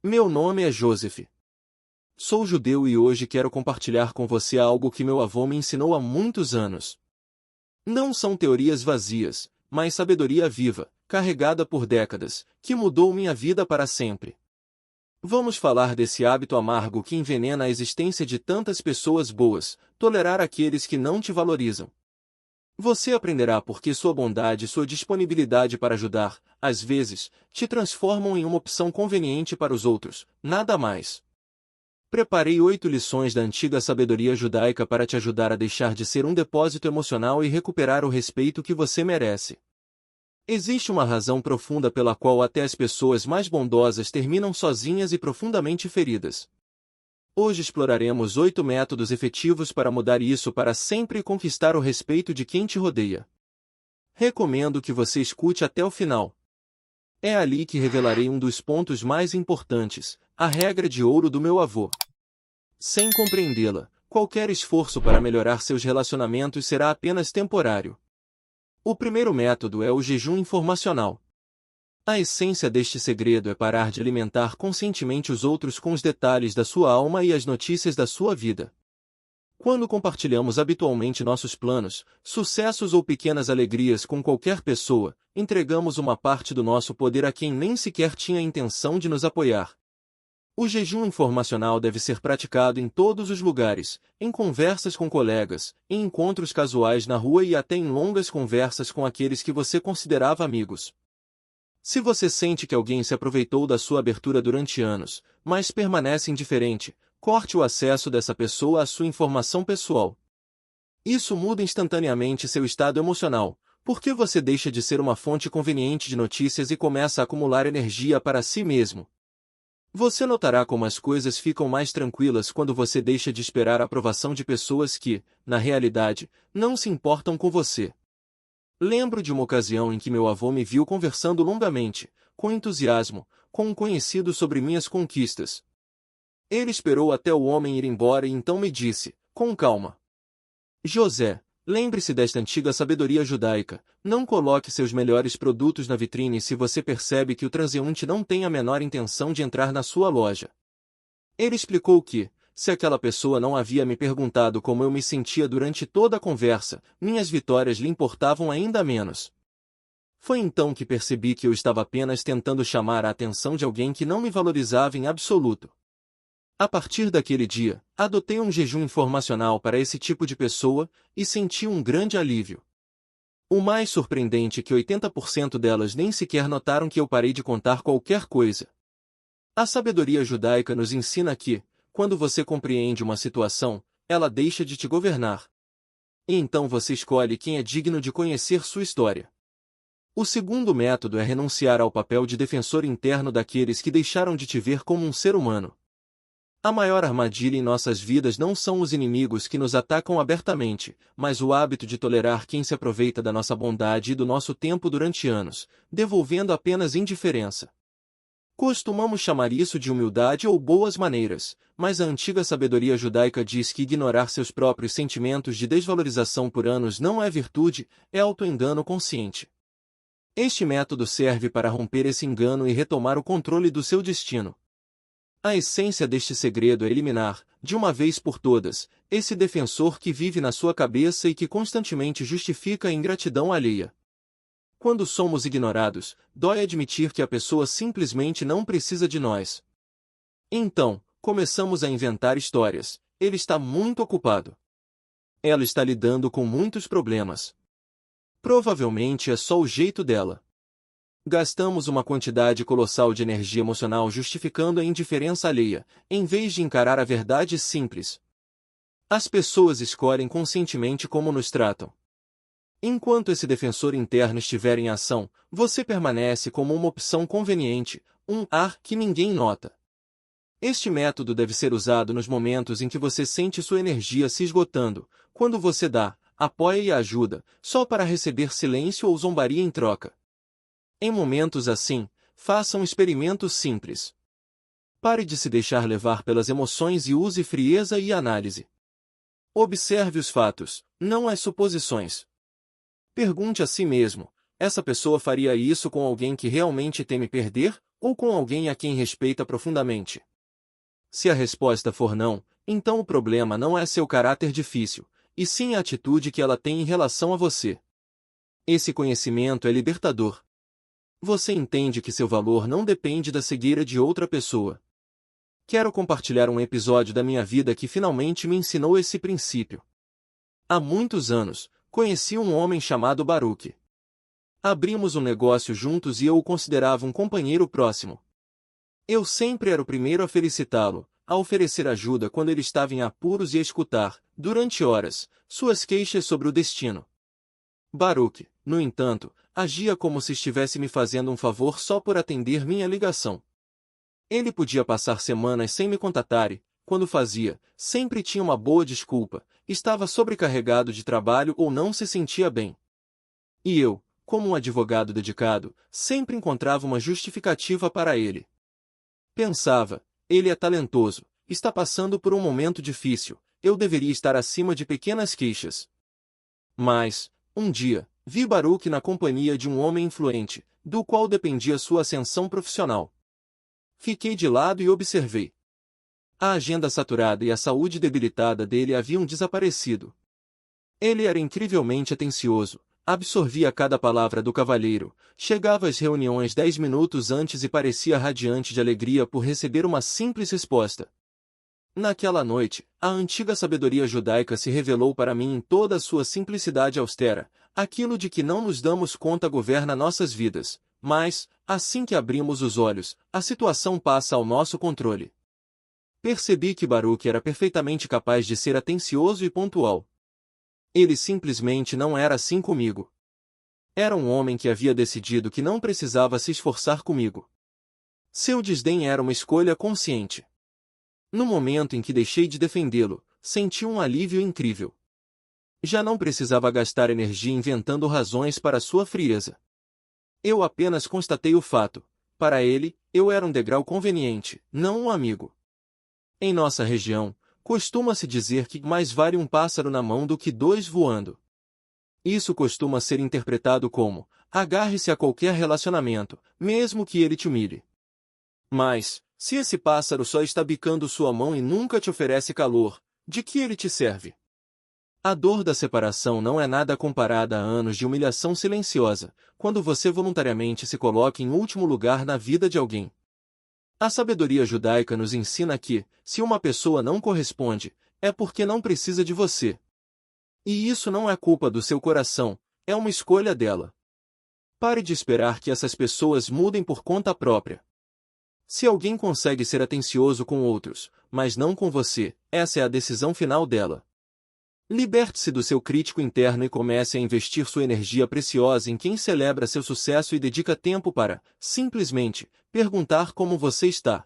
Meu nome é Joseph. Sou judeu e hoje quero compartilhar com você algo que meu avô me ensinou há muitos anos. Não são teorias vazias, mas sabedoria viva, carregada por décadas, que mudou minha vida para sempre. Vamos falar desse hábito amargo que envenena a existência de tantas pessoas boas, tolerar aqueles que não te valorizam. Você aprenderá porque sua bondade e sua disponibilidade para ajudar, às vezes, te transformam em uma opção conveniente para os outros, nada mais. Preparei 8 lições da antiga sabedoria judaica para te ajudar a deixar de ser um depósito emocional e recuperar o respeito que você merece. Existe uma razão profunda pela qual até as pessoas mais bondosas terminam sozinhas e profundamente feridas. Hoje exploraremos 8 métodos efetivos para mudar isso para sempre e conquistar o respeito de quem te rodeia. Recomendo que você escute até o final. É ali que revelarei um dos pontos mais importantes, a regra de ouro do meu avô. Sem compreendê-la, qualquer esforço para melhorar seus relacionamentos será apenas temporário. O primeiro método é o jejum informacional. A essência deste segredo é parar de alimentar conscientemente os outros com os detalhes da sua alma e as notícias da sua vida. Quando compartilhamos habitualmente nossos planos, sucessos ou pequenas alegrias com qualquer pessoa, entregamos uma parte do nosso poder a quem nem sequer tinha a intenção de nos apoiar. O jejum informacional deve ser praticado em todos os lugares, em conversas com colegas, em encontros casuais na rua e até em longas conversas com aqueles que você considerava amigos. Se você sente que alguém se aproveitou da sua abertura durante anos, mas permanece indiferente, corte o acesso dessa pessoa à sua informação pessoal. Isso muda instantaneamente seu estado emocional, porque você deixa de ser uma fonte conveniente de notícias e começa a acumular energia para si mesmo. Você notará como as coisas ficam mais tranquilas quando você deixa de esperar a aprovação de pessoas que, na realidade, não se importam com você. Lembro de uma ocasião em que meu avô me viu conversando longamente, com entusiasmo, com um conhecido sobre minhas conquistas. Ele esperou até o homem ir embora e então me disse, com calma: José, lembre-se desta antiga sabedoria judaica, não coloque seus melhores produtos na vitrine se você percebe que o transeunte não tem a menor intenção de entrar na sua loja. Ele explicou que, se aquela pessoa não havia me perguntado como eu me sentia durante toda a conversa, minhas vitórias lhe importavam ainda menos. Foi então que percebi que eu estava apenas tentando chamar a atenção de alguém que não me valorizava em absoluto. A partir daquele dia, adotei um jejum informacional para esse tipo de pessoa e senti um grande alívio. O mais surpreendente é que 80% delas nem sequer notaram que eu parei de contar qualquer coisa. A sabedoria judaica nos ensina que, quando você compreende uma situação, ela deixa de te governar. E então você escolhe quem é digno de conhecer sua história. O segundo método é renunciar ao papel de defensor interno daqueles que deixaram de te ver como um ser humano. A maior armadilha em nossas vidas não são os inimigos que nos atacam abertamente, mas o hábito de tolerar quem se aproveita da nossa bondade e do nosso tempo durante anos, devolvendo apenas indiferença. Costumamos chamar isso de humildade ou boas maneiras, mas a antiga sabedoria judaica diz que ignorar seus próprios sentimentos de desvalorização por anos não é virtude, é autoengano consciente. Este método serve para romper esse engano e retomar o controle do seu destino. A essência deste segredo é eliminar, de uma vez por todas, esse defensor que vive na sua cabeça e que constantemente justifica a ingratidão alheia. Quando somos ignorados, dói admitir que a pessoa simplesmente não precisa de nós. Então, começamos a inventar histórias. Ele está muito ocupado. Ela está lidando com muitos problemas. Provavelmente é só o jeito dela. Gastamos uma quantidade colossal de energia emocional justificando a indiferença alheia, em vez de encarar a verdade simples. As pessoas escolhem conscientemente como nos tratam. Enquanto esse defensor interno estiver em ação, você permanece como uma opção conveniente, um ar que ninguém nota. Este método deve ser usado nos momentos em que você sente sua energia se esgotando, quando você dá, apoia e ajuda, só para receber silêncio ou zombaria em troca. Em momentos assim, faça um experimento simples. Pare de se deixar levar pelas emoções e use frieza e análise. Observe os fatos, não as suposições. Pergunte a si mesmo, essa pessoa faria isso com alguém que realmente teme perder, ou com alguém a quem respeita profundamente? Se a resposta for não, então o problema não é seu caráter difícil, e sim a atitude que ela tem em relação a você. Esse conhecimento é libertador. Você entende que seu valor não depende da cegueira de outra pessoa. Quero compartilhar um episódio da minha vida que finalmente me ensinou esse princípio. Há muitos anos, conheci um homem chamado Baruch. Abrimos um negócio juntos e eu o considerava um companheiro próximo. Eu sempre era o primeiro a felicitá-lo, a oferecer ajuda quando ele estava em apuros e a escutar, durante horas, suas queixas sobre o destino. Baruch, no entanto, agia como se estivesse me fazendo um favor só por atender minha ligação. Ele podia passar semanas sem me contatar e, quando fazia, sempre tinha uma boa desculpa, estava sobrecarregado de trabalho ou não se sentia bem. E eu, como um advogado dedicado, sempre encontrava uma justificativa para ele. Pensava, ele é talentoso, está passando por um momento difícil, eu deveria estar acima de pequenas queixas. Mas, um dia, vi Baruch na companhia de um homem influente, do qual dependia sua ascensão profissional. Fiquei de lado e observei. A agenda saturada e a saúde debilitada dele haviam desaparecido. Ele era incrivelmente atencioso, absorvia cada palavra do cavalheiro, chegava às reuniões 10 minutos antes e parecia radiante de alegria por receber uma simples resposta. Naquela noite, a antiga sabedoria judaica se revelou para mim em toda a sua simplicidade austera, aquilo de que não nos damos conta governa nossas vidas, mas, assim que abrimos os olhos, a situação passa ao nosso controle. Percebi que Baruch era perfeitamente capaz de ser atencioso e pontual. Ele simplesmente não era assim comigo. Era um homem que havia decidido que não precisava se esforçar comigo. Seu desdém era uma escolha consciente. No momento em que deixei de defendê-lo, senti um alívio incrível. Já não precisava gastar energia inventando razões para sua frieza. Eu apenas constatei o fato. Para ele, eu era um degrau conveniente, não um amigo. Em nossa região, costuma-se dizer que mais vale um pássaro na mão do que dois voando. Isso costuma ser interpretado como: agarre-se a qualquer relacionamento, mesmo que ele te humilhe. Mas, se esse pássaro só está bicando sua mão e nunca te oferece calor, de que ele te serve? A dor da separação não é nada comparada a anos de humilhação silenciosa, quando você voluntariamente se coloca em último lugar na vida de alguém. A sabedoria judaica nos ensina que, se uma pessoa não corresponde, é porque não precisa de você. E isso não é culpa do seu coração, é uma escolha dela. Pare de esperar que essas pessoas mudem por conta própria. Se alguém consegue ser atencioso com outros, mas não com você, essa é a decisão final dela. Liberte-se do seu crítico interno e comece a investir sua energia preciosa em quem celebra seu sucesso e dedica tempo para, simplesmente, perguntar como você está.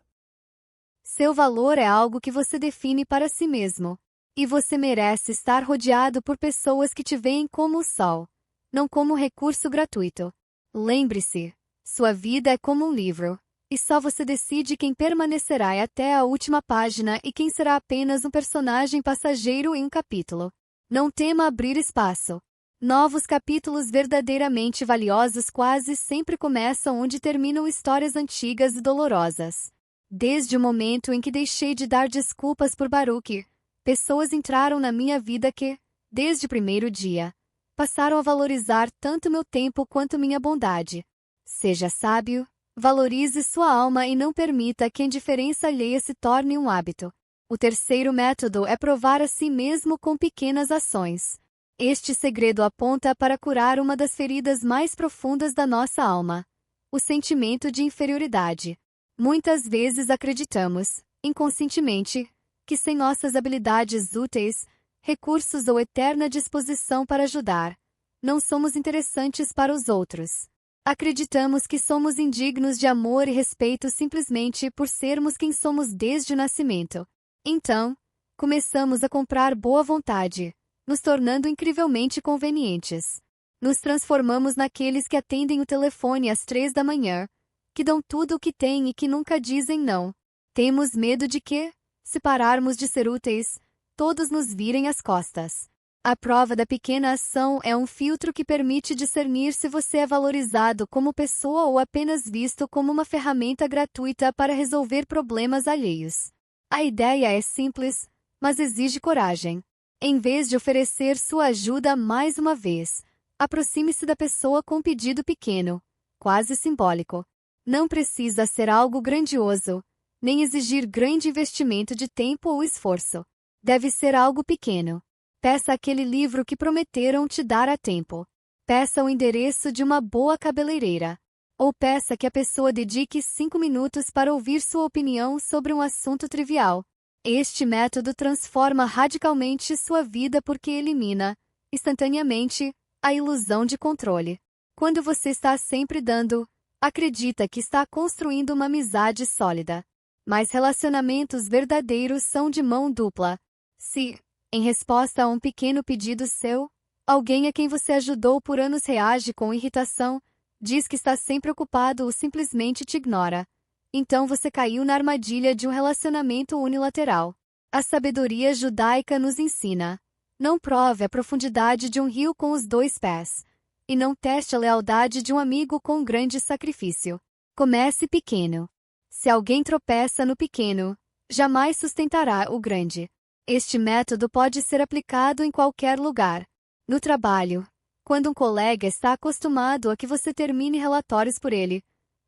Seu valor é algo que você define para si mesmo. E você merece estar rodeado por pessoas que te veem como o sol, não como recurso gratuito. Lembre-se, sua vida é como um livro, e só você decide quem permanecerá até a última página e quem será apenas um personagem passageiro em um capítulo. Não tema abrir espaço. Novos capítulos verdadeiramente valiosos quase sempre começam onde terminam histórias antigas e dolorosas. Desde o momento em que deixei de dar desculpas por Baruch, pessoas entraram na minha vida que, desde o primeiro dia, passaram a valorizar tanto meu tempo quanto minha bondade. Seja sábio, valorize sua alma e não permita que a indiferença alheia se torne um hábito. O terceiro método é provar a si mesmo com pequenas ações. Este segredo aponta para curar uma das feridas mais profundas da nossa alma: o sentimento de inferioridade. Muitas vezes acreditamos, inconscientemente, que sem nossas habilidades úteis, recursos ou eterna disposição para ajudar, não somos interessantes para os outros. Acreditamos que somos indignos de amor e respeito simplesmente por sermos quem somos desde o nascimento. Então, começamos a comprar boa vontade, nos tornando incrivelmente convenientes. Nos transformamos naqueles que atendem o telefone às 3 da manhã, que dão tudo o que têm e que nunca dizem não. Temos medo de que, se pararmos de ser úteis, todos nos virem as costas. A prova da pequena ação é um filtro que permite discernir se você é valorizado como pessoa ou apenas visto como uma ferramenta gratuita para resolver problemas alheios. A ideia é simples, mas exige coragem. Em vez de oferecer sua ajuda mais uma vez, aproxime-se da pessoa com um pedido pequeno, quase simbólico. Não precisa ser algo grandioso, nem exigir grande investimento de tempo ou esforço. Deve ser algo pequeno. Peça aquele livro que prometeram te dar a tempo. Peça o endereço de uma boa cabeleireira. Ou peça que a pessoa dedique 5 minutos para ouvir sua opinião sobre um assunto trivial. Este método transforma radicalmente sua vida porque elimina, instantaneamente, a ilusão de controle. Quando você está sempre dando, acredita que está construindo uma amizade sólida. Mas relacionamentos verdadeiros são de mão dupla. Se, em resposta a um pequeno pedido seu, alguém a quem você ajudou por anos reage com irritação, diz que está sempre ocupado ou simplesmente te ignora, então você caiu na armadilha de um relacionamento unilateral. A sabedoria judaica nos ensina: não prove a profundidade de um rio com os 2 pés, e não teste a lealdade de um amigo com um grande sacrifício. Comece pequeno. Se alguém tropeça no pequeno, jamais sustentará o grande. Este método pode ser aplicado em qualquer lugar. No trabalho, quando um colega está acostumado a que você termine relatórios por ele,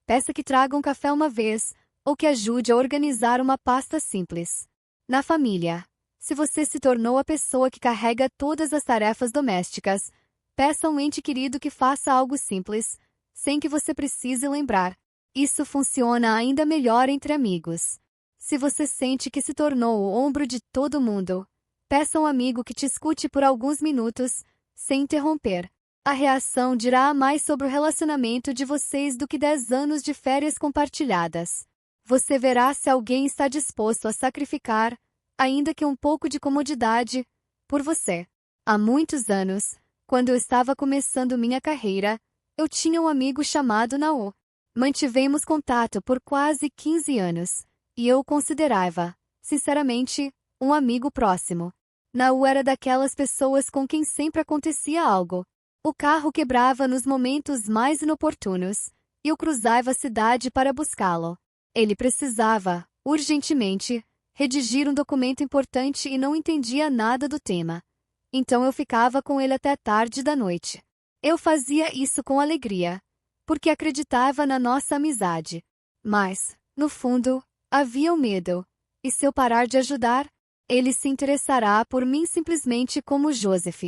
peça que traga um café uma vez, ou que ajude a organizar uma pasta simples. Na família, se você se tornou a pessoa que carrega todas as tarefas domésticas, peça a um ente querido que faça algo simples, sem que você precise lembrar. Isso funciona ainda melhor entre amigos. Se você sente que se tornou o ombro de todo mundo, peça a um amigo que te escute por alguns minutos, sem interromper. A reação dirá mais sobre o relacionamento de vocês do que 10 anos de férias compartilhadas. Você verá se alguém está disposto a sacrificar, ainda que um pouco de comodidade, por você. Há muitos anos, quando eu estava começando minha carreira, eu tinha um amigo chamado Nao. Mantivemos contato por quase 15 anos, e eu o considerava, sinceramente, um amigo próximo. Nao era daquelas pessoas com quem sempre acontecia algo. O carro quebrava nos momentos mais inoportunos, e eu cruzava a cidade para buscá-lo. Ele precisava, urgentemente, redigir um documento importante e não entendia nada do tema. Então eu ficava com ele até tarde da noite. Eu fazia isso com alegria, porque acreditava na nossa amizade. Mas, no fundo, havia um medo. E se eu parar de ajudar, ele se interessará por mim simplesmente como Joseph,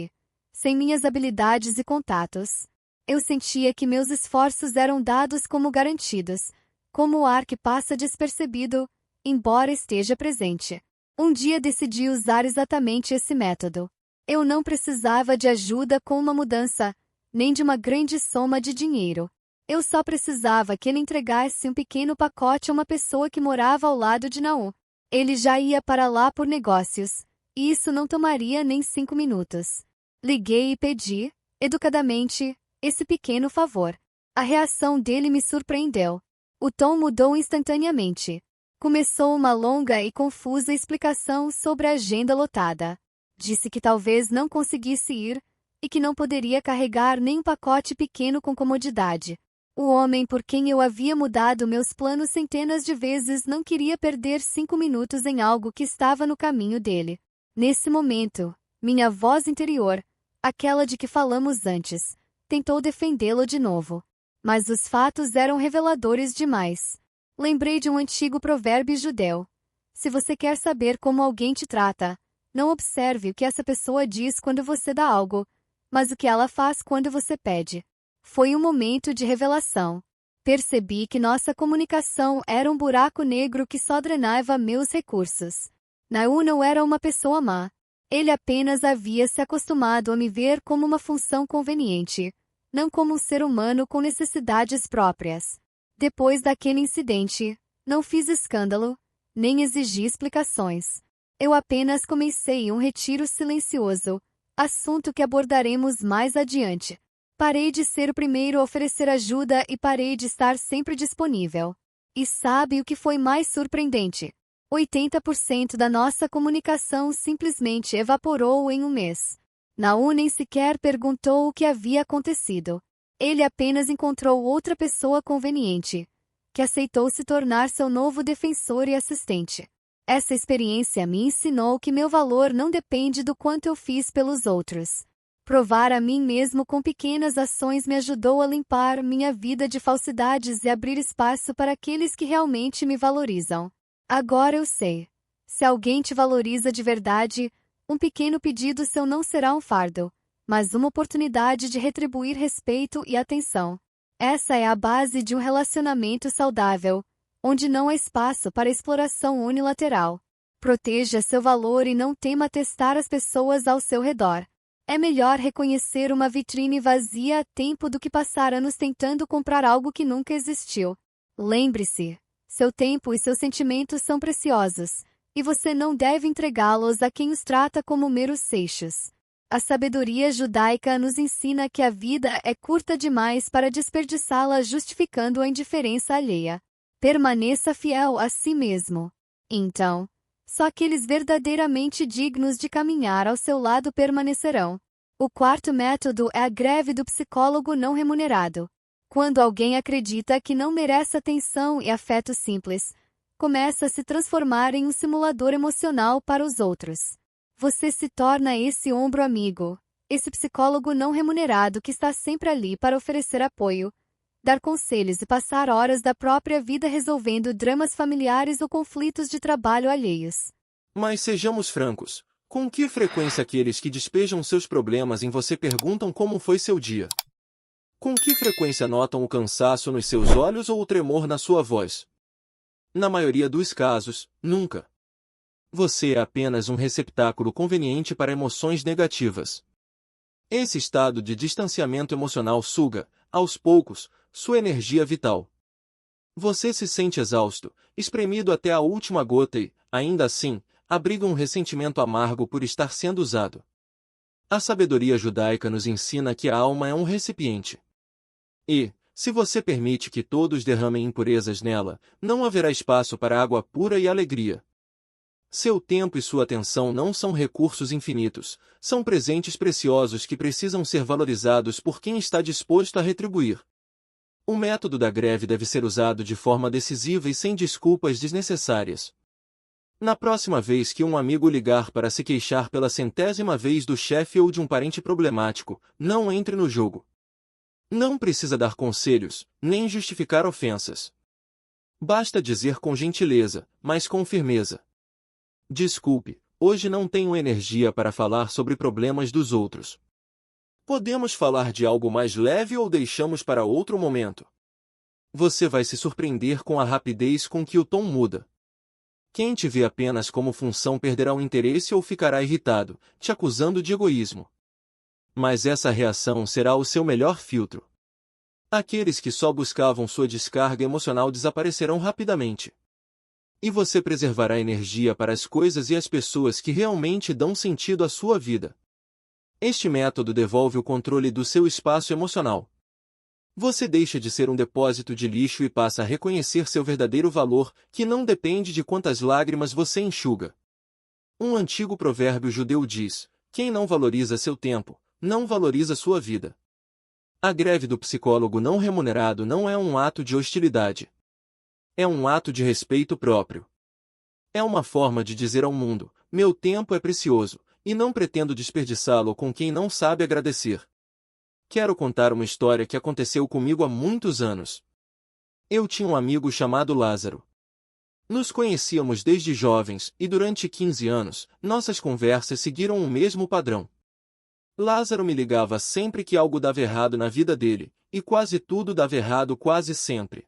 sem minhas habilidades e contatos. Eu sentia que meus esforços eram dados como garantidos, como o ar que passa despercebido, embora esteja presente. Um dia decidi usar exatamente esse método. Eu não precisava de ajuda com uma mudança, nem de uma grande soma de dinheiro. Eu só precisava que ele entregasse um pequeno pacote a uma pessoa que morava ao lado de Nao. Ele já ia para lá por negócios, e isso não tomaria nem 5 minutos. Liguei e pedi, educadamente, esse pequeno favor. A reação dele me surpreendeu. O tom mudou instantaneamente. Começou uma longa e confusa explicação sobre a agenda lotada. Disse que talvez não conseguisse ir e que não poderia carregar nem um pacote pequeno com comodidade. O homem por quem eu havia mudado meus planos centenas de vezes não queria perder 5 minutos em algo que estava no caminho dele. Nesse momento, minha voz interior, aquela de que falamos antes, tentou defendê-lo de novo. Mas os fatos eram reveladores demais. Lembrei de um antigo provérbio judeu. Se você quer saber como alguém te trata, não observe o que essa pessoa diz quando você dá algo, mas o que ela faz quando você pede. Foi um momento de revelação. Percebi que nossa comunicação era um buraco negro que só drenava meus recursos. Nao não era uma pessoa má. Ele apenas havia se acostumado a me ver como uma função conveniente, não como um ser humano com necessidades próprias. Depois daquele incidente, não fiz escândalo, nem exigi explicações. Eu apenas comecei um retiro silencioso, assunto que abordaremos mais adiante. Parei de ser o primeiro a oferecer ajuda e parei de estar sempre disponível. E sabe o que foi mais surpreendente? 80% da nossa comunicação simplesmente evaporou em um mês. Naú nem sequer perguntou o que havia acontecido. Ele apenas encontrou outra pessoa conveniente, que aceitou se tornar seu novo defensor e assistente. Essa experiência me ensinou que meu valor não depende do quanto eu fiz pelos outros. Provar a mim mesmo com pequenas ações me ajudou a limpar minha vida de falsidades e abrir espaço para aqueles que realmente me valorizam. Agora eu sei. Se alguém te valoriza de verdade, um pequeno pedido seu não será um fardo, mas uma oportunidade de retribuir respeito e atenção. Essa é a base de um relacionamento saudável, onde não há espaço para exploração unilateral. Proteja seu valor e não tema testar as pessoas ao seu redor. É melhor reconhecer uma vitrine vazia a tempo do que passar anos tentando comprar algo que nunca existiu. Lembre-se, seu tempo e seus sentimentos são preciosos, e você não deve entregá-los a quem os trata como meros seixos. A sabedoria judaica nos ensina que a vida é curta demais para desperdiçá-la justificando a indiferença alheia. Permaneça fiel a si mesmo. Então, só aqueles verdadeiramente dignos de caminhar ao seu lado permanecerão. O quarto método é a greve do psicólogo não remunerado. Quando alguém acredita que não merece atenção e afeto simples, começa a se transformar em um simulador emocional para os outros. Você se torna esse ombro amigo, esse psicólogo não remunerado que está sempre ali para oferecer apoio, dar conselhos e passar horas da própria vida resolvendo dramas familiares ou conflitos de trabalho alheios. Mas sejamos francos, com que frequência aqueles que despejam seus problemas em você perguntam como foi seu dia? Com que frequência notam o cansaço nos seus olhos ou o tremor na sua voz? Na maioria dos casos, nunca. Você é apenas um receptáculo conveniente para emoções negativas. Esse estado de distanciamento emocional suga, aos poucos, sua energia vital. Você se sente exausto, espremido até a última gota e, ainda assim, abriga um ressentimento amargo por estar sendo usado. A sabedoria judaica nos ensina que a alma é um recipiente. E, se você permite que todos derramem impurezas nela, não haverá espaço para água pura e alegria. Seu tempo e sua atenção não são recursos infinitos, são presentes preciosos que precisam ser valorizados por quem está disposto a retribuir. O método da greve deve ser usado de forma decisiva e sem desculpas desnecessárias. Na próxima vez que um amigo ligar para se queixar pela 100ª vez do chefe ou de um parente problemático, não entre no jogo. Não precisa dar conselhos, nem justificar ofensas. Basta dizer com gentileza, mas com firmeza: desculpe, hoje não tenho energia para falar sobre problemas dos outros. Podemos falar de algo mais leve ou deixamos para outro momento? Você vai se surpreender com a rapidez com que o tom muda. Quem te vê apenas como função perderá o interesse ou ficará irritado, te acusando de egoísmo. Mas essa reação será o seu melhor filtro. Aqueles que só buscavam sua descarga emocional desaparecerão rapidamente. E você preservará energia para as coisas e as pessoas que realmente dão sentido à sua vida. Este método devolve o controle do seu espaço emocional. Você deixa de ser um depósito de lixo e passa a reconhecer seu verdadeiro valor, que não depende de quantas lágrimas você enxuga. Um antigo provérbio judeu diz: quem não valoriza seu tempo, não valoriza sua vida. A greve do psicólogo não remunerado não é um ato de hostilidade. É um ato de respeito próprio. É uma forma de dizer ao mundo: meu tempo é precioso, e não pretendo desperdiçá-lo com quem não sabe agradecer. Quero contar uma história que aconteceu comigo há muitos anos. Eu tinha um amigo chamado Lázaro. Nos conhecíamos desde jovens e durante 15 anos, nossas conversas seguiram o mesmo padrão. Lázaro me ligava sempre que algo dava errado na vida dele, e quase tudo dava errado quase sempre.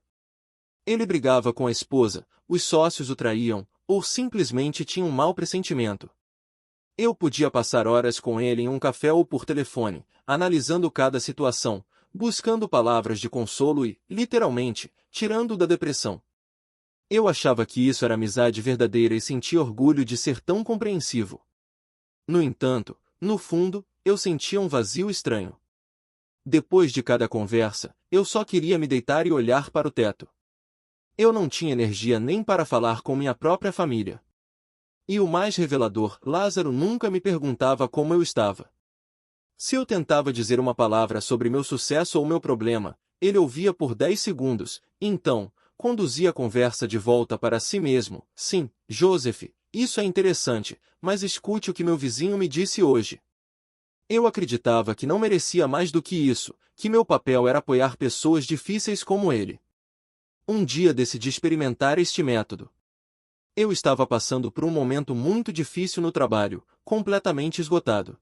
Ele brigava com a esposa, os sócios o traíam, ou simplesmente tinha um mau pressentimento. Eu podia passar horas com ele em um café ou por telefone, analisando cada situação, buscando palavras de consolo e, literalmente, tirando-o da depressão. Eu achava que isso era amizade verdadeira e sentia orgulho de ser tão compreensivo. No entanto, no fundo, eu sentia um vazio estranho. Depois de cada conversa, eu só queria me deitar e olhar para o teto. Eu não tinha energia nem para falar com minha própria família. E o mais revelador, Lázaro nunca me perguntava como eu estava. Se eu tentava dizer uma palavra sobre meu sucesso ou meu problema, ele ouvia por 10 segundos, então, conduzia a conversa de volta para si mesmo. Sim, Joseph, isso é interessante, mas escute o que meu vizinho me disse hoje. Eu acreditava que não merecia mais do que isso, que meu papel era apoiar pessoas difíceis como ele. Um dia decidi experimentar este método. Eu estava passando por um momento muito difícil no trabalho, completamente esgotado.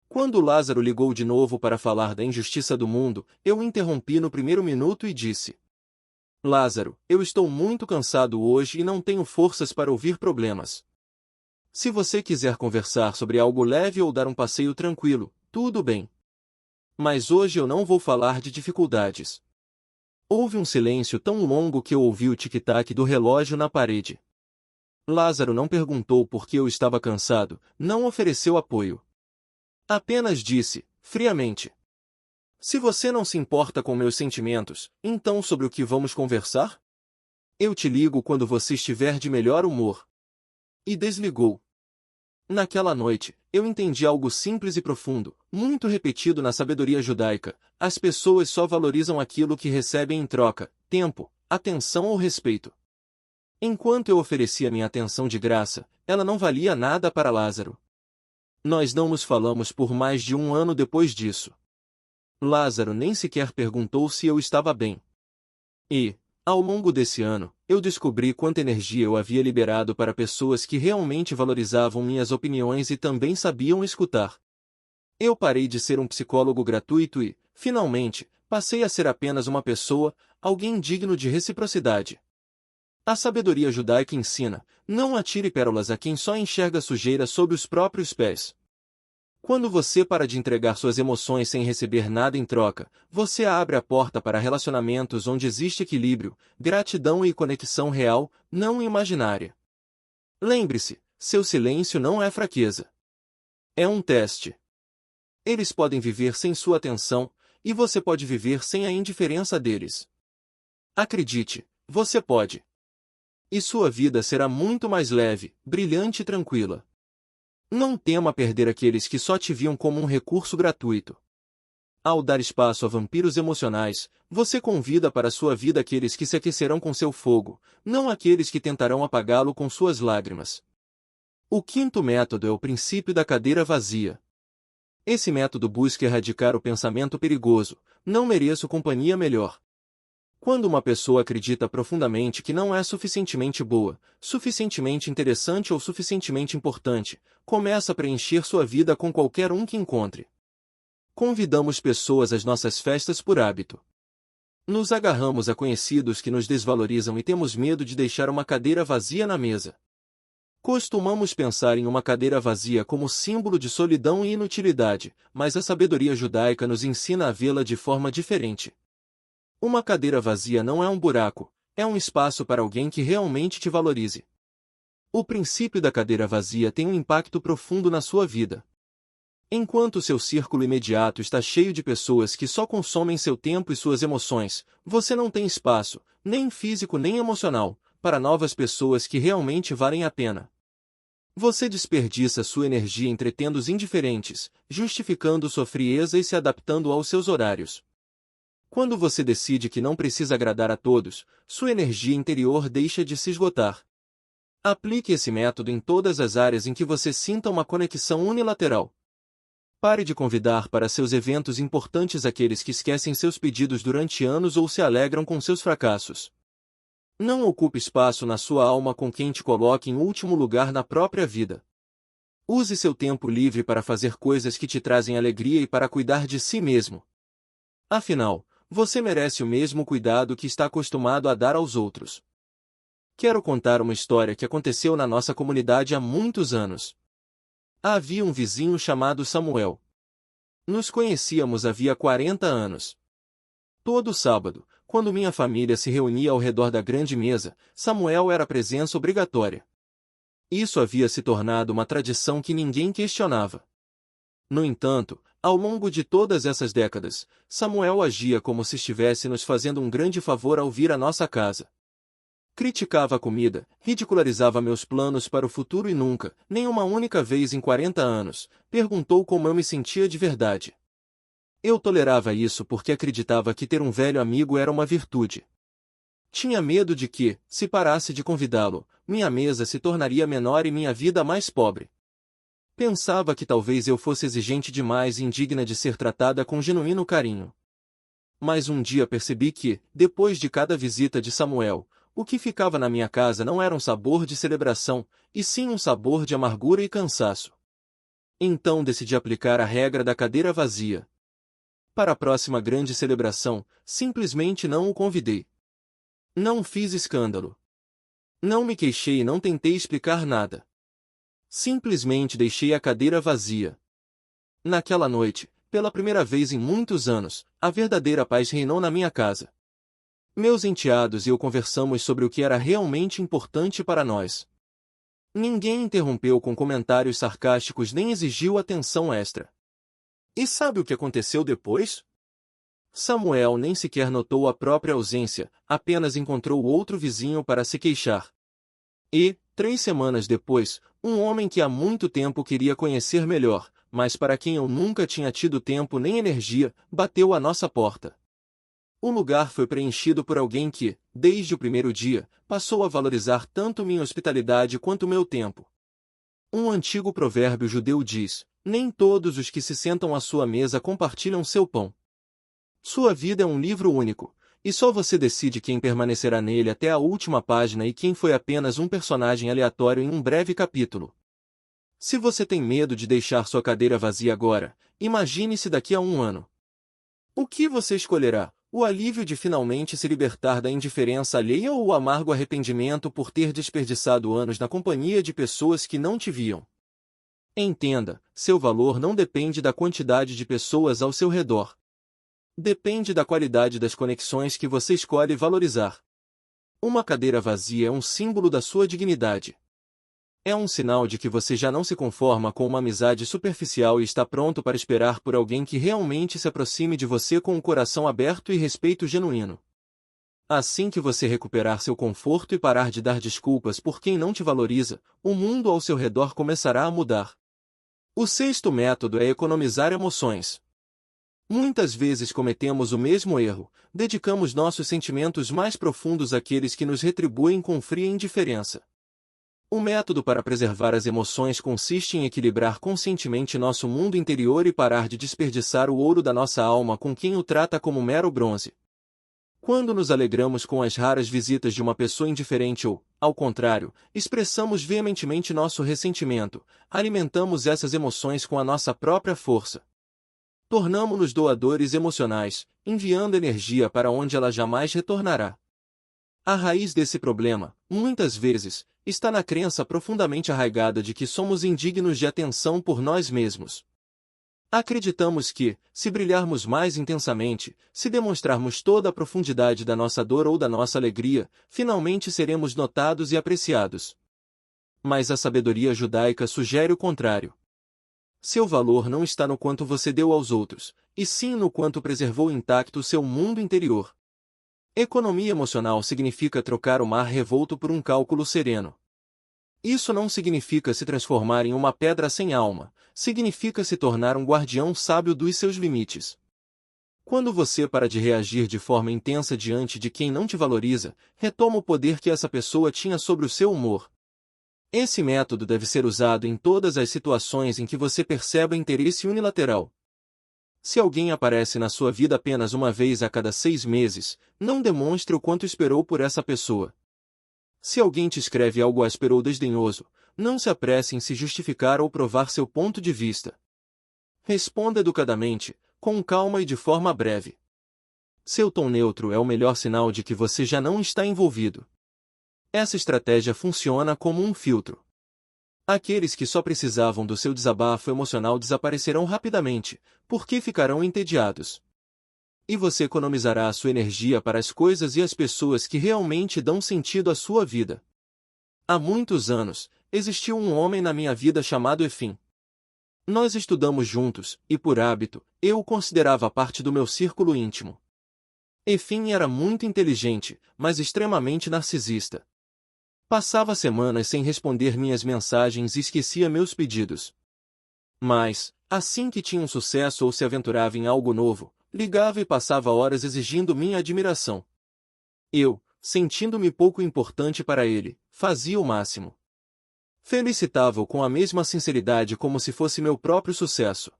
Quando Lázaro ligou de novo para falar da injustiça do mundo, eu o interrompi no primeiro minuto e disse: Lázaro, eu estou muito cansado hoje e não tenho forças para ouvir problemas. Se você quiser conversar sobre algo leve ou dar um passeio tranquilo, tudo bem. Mas hoje eu não vou falar de dificuldades. Houve um silêncio tão longo que eu ouvi o tic-tac do relógio na parede. Lázaro não perguntou por que eu estava cansado, não ofereceu apoio. Apenas disse, friamente: Se você não se importa com meus sentimentos, então sobre o que vamos conversar? Eu te ligo quando você estiver de melhor humor. E desligou. Naquela noite, eu entendi algo simples e profundo, muito repetido na sabedoria judaica: as pessoas só valorizam aquilo que recebem em troca: tempo, atenção ou respeito. Enquanto eu oferecia minha atenção de graça, ela não valia nada para Lázaro. Nós não nos falamos por mais de 1 ano depois disso. Lázaro nem sequer perguntou se eu estava bem. E, ao longo desse ano, eu descobri quanta energia eu havia liberado para pessoas que realmente valorizavam minhas opiniões e também sabiam escutar. Eu parei de ser um psicólogo gratuito e, finalmente, passei a ser apenas uma pessoa, alguém digno de reciprocidade. A sabedoria judaica ensina: não atire pérolas a quem só enxerga sujeira sob os próprios pés. Quando você para de entregar suas emoções sem receber nada em troca, você abre a porta para relacionamentos onde existe equilíbrio, gratidão e conexão real, não imaginária. Lembre-se, seu silêncio não é fraqueza. É um teste. Eles podem viver sem sua atenção, e você pode viver sem a indiferença deles. Acredite, você pode. E sua vida será muito mais leve, brilhante e tranquila. Não tema perder aqueles que só te viam como um recurso gratuito. Ao dar espaço a vampiros emocionais, você convida para sua vida aqueles que se aquecerão com seu fogo, não aqueles que tentarão apagá-lo com suas lágrimas. O quinto método é o princípio da cadeira vazia. Esse método busca erradicar o pensamento perigoso: não mereço companhia melhor. Quando uma pessoa acredita profundamente que não é suficientemente boa, suficientemente interessante ou suficientemente importante, começa a preencher sua vida com qualquer um que encontre. Convidamos pessoas às nossas festas por hábito. Nos agarramos a conhecidos que nos desvalorizam e temos medo de deixar uma cadeira vazia na mesa. Costumamos pensar em uma cadeira vazia como símbolo de solidão e inutilidade, mas a sabedoria judaica nos ensina a vê-la de forma diferente. Uma cadeira vazia não é um buraco, é um espaço para alguém que realmente te valorize. O princípio da cadeira vazia tem um impacto profundo na sua vida. Enquanto seu círculo imediato está cheio de pessoas que só consomem seu tempo e suas emoções, você não tem espaço, nem físico nem emocional, para novas pessoas que realmente valem a pena. Você desperdiça sua energia entretendo os indiferentes, justificando sua frieza e se adaptando aos seus horários. Quando você decide que não precisa agradar a todos, sua energia interior deixa de se esgotar. Aplique esse método em todas as áreas em que você sinta uma conexão unilateral. Pare de convidar para seus eventos importantes aqueles que esquecem seus pedidos durante anos ou se alegram com seus fracassos. Não ocupe espaço na sua alma com quem te coloque em último lugar na própria vida. Use seu tempo livre para fazer coisas que te trazem alegria e para cuidar de si mesmo. Afinal, você merece o mesmo cuidado que está acostumado a dar aos outros. Quero contar uma história que aconteceu na nossa comunidade há muitos anos. Havia um vizinho chamado Samuel. Nos conhecíamos havia 40 anos. Todo sábado, quando minha família se reunia ao redor da grande mesa, Samuel era presença obrigatória. Isso havia se tornado uma tradição que ninguém questionava. No entanto, ao longo de todas essas décadas, Samuel agia como se estivesse nos fazendo um grande favor ao vir à nossa casa. Criticava a comida, ridicularizava meus planos para o futuro e nunca, nem uma única vez em 40 anos, perguntou como eu me sentia de verdade. Eu tolerava isso porque acreditava que ter um velho amigo era uma virtude. Tinha medo de que, se parasse de convidá-lo, minha mesa se tornaria menor e minha vida mais pobre. Pensava que talvez eu fosse exigente demais e indigna de ser tratada com genuíno carinho. Mas um dia percebi que, depois de cada visita de Samuel, o que ficava na minha casa não era um sabor de celebração, e sim um sabor de amargura e cansaço. Então decidi aplicar a regra da cadeira vazia. Para a próxima grande celebração, simplesmente não o convidei. Não fiz escândalo. Não me queixei e não tentei explicar nada. Simplesmente deixei a cadeira vazia. Naquela noite, pela primeira vez em muitos anos, a verdadeira paz reinou na minha casa. Meus enteados e eu conversamos sobre o que era realmente importante para nós. Ninguém interrompeu com comentários sarcásticos nem exigiu atenção extra. E sabe o que aconteceu depois? Samuel nem sequer notou a própria ausência, apenas encontrou outro vizinho para se queixar. E, 3 semanas depois, um homem que há muito tempo queria conhecer melhor, mas para quem eu nunca tinha tido tempo nem energia, bateu à nossa porta. O lugar foi preenchido por alguém que, desde o primeiro dia, passou a valorizar tanto minha hospitalidade quanto meu tempo. Um antigo provérbio judeu diz: nem todos os que se sentam à sua mesa compartilham seu pão. Sua vida é um livro único, e só você decide quem permanecerá nele até a última página e quem foi apenas um personagem aleatório em um breve capítulo. Se você tem medo de deixar sua cadeira vazia agora, imagine-se daqui a 1 ano. O que você escolherá? O alívio de finalmente se libertar da indiferença alheia ou o amargo arrependimento por ter desperdiçado anos na companhia de pessoas que não te viam? Entenda, seu valor não depende da quantidade de pessoas ao seu redor. Depende da qualidade das conexões que você escolhe valorizar. Uma cadeira vazia é um símbolo da sua dignidade. É um sinal de que você já não se conforma com uma amizade superficial e está pronto para esperar por alguém que realmente se aproxime de você com um coração aberto e respeito genuíno. Assim que você recuperar seu conforto e parar de dar desculpas por quem não te valoriza, o mundo ao seu redor começará a mudar. O 6º método é economizar emoções. Muitas vezes cometemos o mesmo erro, dedicamos nossos sentimentos mais profundos àqueles que nos retribuem com fria indiferença. O método para preservar as emoções consiste em equilibrar conscientemente nosso mundo interior e parar de desperdiçar o ouro da nossa alma com quem o trata como mero bronze. Quando nos alegramos com as raras visitas de uma pessoa indiferente ou, ao contrário, expressamos veementemente nosso ressentimento, alimentamos essas emoções com a nossa própria força. Tornamo-nos doadores emocionais, enviando energia para onde ela jamais retornará. A raiz desse problema, muitas vezes, está na crença profundamente arraigada de que somos indignos de atenção por nós mesmos. Acreditamos que, se brilharmos mais intensamente, se demonstrarmos toda a profundidade da nossa dor ou da nossa alegria, finalmente seremos notados e apreciados. Mas a sabedoria judaica sugere o contrário. Seu valor não está no quanto você deu aos outros, e sim no quanto preservou intacto o seu mundo interior. Economia emocional significa trocar o mar revolto por um cálculo sereno. Isso não significa se transformar em uma pedra sem alma, significa se tornar um guardião sábio dos seus limites. Quando você para de reagir de forma intensa diante de quem não te valoriza, retoma o poder que essa pessoa tinha sobre o seu humor. Esse método deve ser usado em todas as situações em que você perceba interesse unilateral. Se alguém aparece na sua vida apenas uma vez a cada 6 meses, não demonstre o quanto esperou por essa pessoa. Se alguém te escreve algo áspero ou desdenhoso, não se apresse em se justificar ou provar seu ponto de vista. Responda educadamente, com calma e de forma breve. Seu tom neutro é o melhor sinal de que você já não está envolvido. Essa estratégia funciona como um filtro. Aqueles que só precisavam do seu desabafo emocional desaparecerão rapidamente, porque ficarão entediados. E você economizará a sua energia para as coisas e as pessoas que realmente dão sentido à sua vida. Há muitos anos, existiu um homem na minha vida chamado Efim. Nós estudamos juntos, e por hábito, eu o considerava parte do meu círculo íntimo. Efim era muito inteligente, mas extremamente narcisista. Passava semanas sem responder minhas mensagens e esquecia meus pedidos. Mas, assim que tinha um sucesso ou se aventurava em algo novo, ligava e passava horas exigindo minha admiração. Eu, sentindo-me pouco importante para ele, fazia o máximo. Felicitava-o com a mesma sinceridade como se fosse meu próprio sucesso.